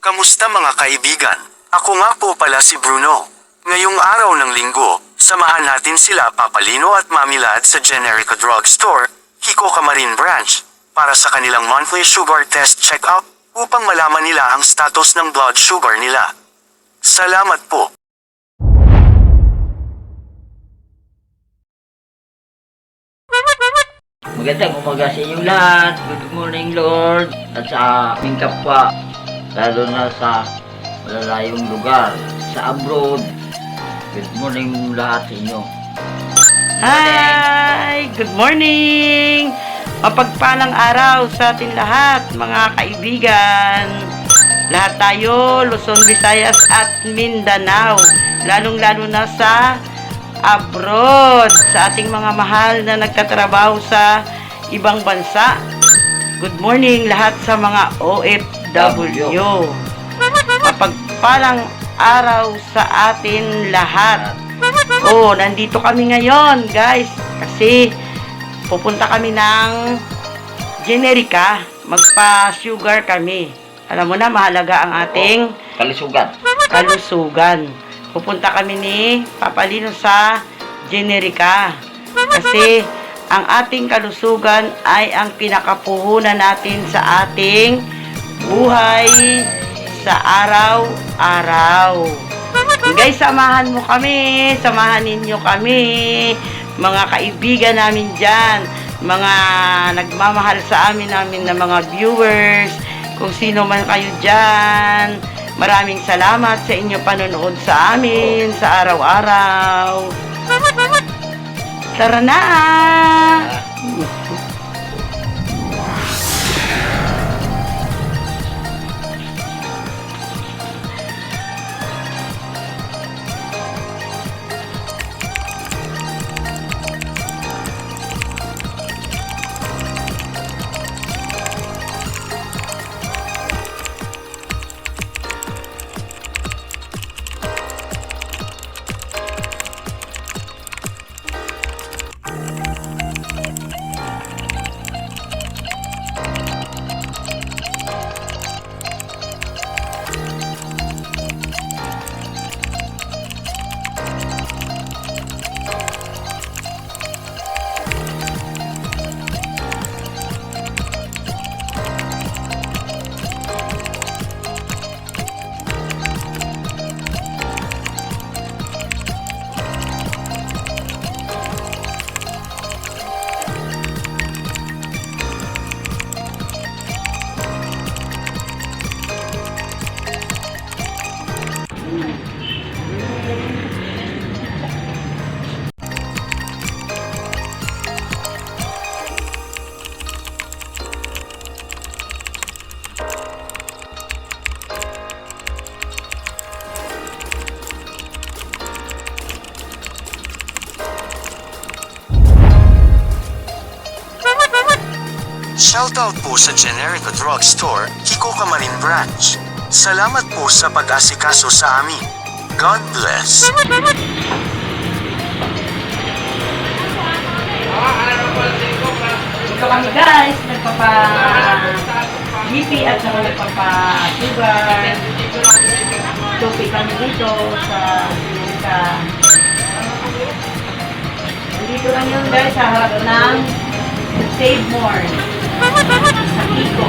Kamusta mga kaibigan? Ako nga po pala si Bruno. Ngayong araw ng linggo, samahan natin sila Papa Lino at Mami Lad sa Generico Drugstore, Hiko Camarin Branch, para sa kanilang monthly sugar test check-up, upang malaman nila ang status ng blood sugar nila. Salamat po. Magandang umaga sa inyong lahat. Good morning, Lord. At sa aming kapwa, lalo na sa malalayong lugar, sa abroad. Good morning lahat sa inyo. Hi! Good morning! Mapagpalang araw sa atin lahat, mga kaibigan. Lahat tayo, Luzon, Visayas at Mindanao. Lalong-lalo na sa abroad, sa ating mga mahal na nagtatrabaho sa ibang bansa. Good morning lahat sa mga OFW. Mapagpalang araw sa atin lahat. Nandito kami ngayon, guys, kasi pupunta kami ng Generica. Magpa-sugar kami. Alam mo na, mahalaga ang ating kalusugan. Pupunta kami ni Papa Lino sa Generica. Kasi ang ating kalusugan ay ang pinakapuhunan natin sa ating buhay sa araw-araw. Guys, samahan mo kami, samahan ninyo kami, mga kaibigan namin dyan, mga nagmamahal sa amin na mga viewers, kung sino man kayo dyan. Maraming salamat sa inyo panonood sa amin sa araw-araw. Tara na! Shoutout po sa Generico Drugstore, Hiko Camarin Branch. Salamat po sa pag-asikaso sa amin. God bless. Ito kami, guys, nagpapa-GP at saka nagpapa-sugar. Tupi kami dito sa Generica. Dito lang yun, guys, sa harap ng Save More. Sa Hiko.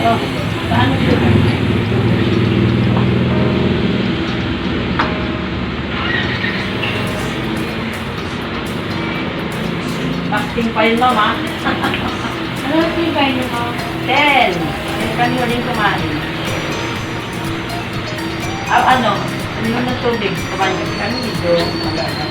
Oh, paano sila? Fasting pa yun, mama. Ano yung kain niyo, ma'am? 10. Yan kami uling kumain. Ano na tubig? Kumain kasi kami medyo maganda.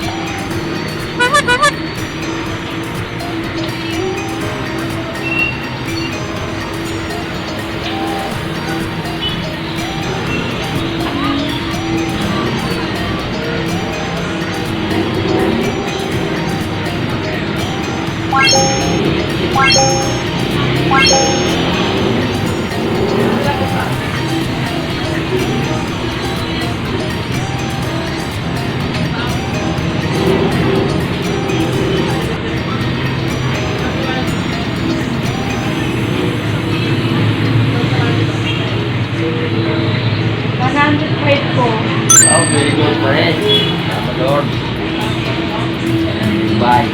Oh, very good pa rin. Salamat, Lord. Bye.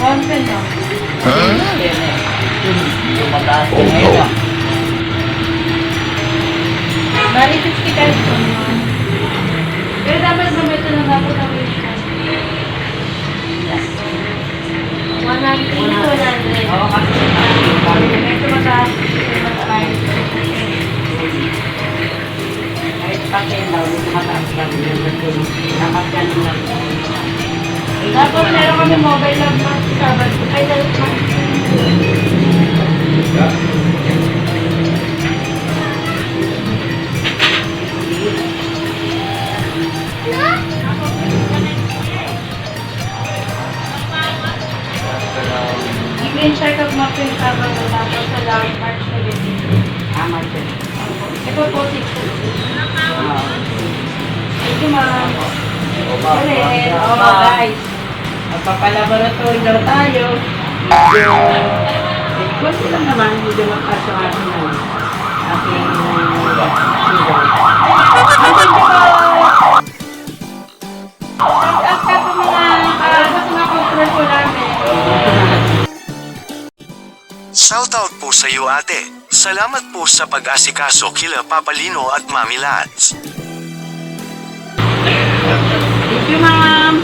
Konten lang. Yung mataas ko ngayon ah. Bali, 60 kayo po, ma'am. Pero dapat gamito na dapat ang wish ko. 100. Oo, kasi Medyo mataas. Mataas. kahit patin daw, yung mataas lang yun. Dapat ganun lang. Tapos meron kami mobile lab mask cover. Ay, dapat mask. Screenshot of mask yung cover ko tapos sa large March 17. Tama siya. Ito po 6. Thank you, ma'am. Ulit. Oh, guys. Magpapalaboratory daw tayo. Medyo, konti lang naman, medyo magkasama na aking sugar. At ka po mga control ko namin. Shoutout po sa iyo ate. Salamat po sa pag-asikaso kila Papa Lino at Mami Lads. Thank you, ma'am.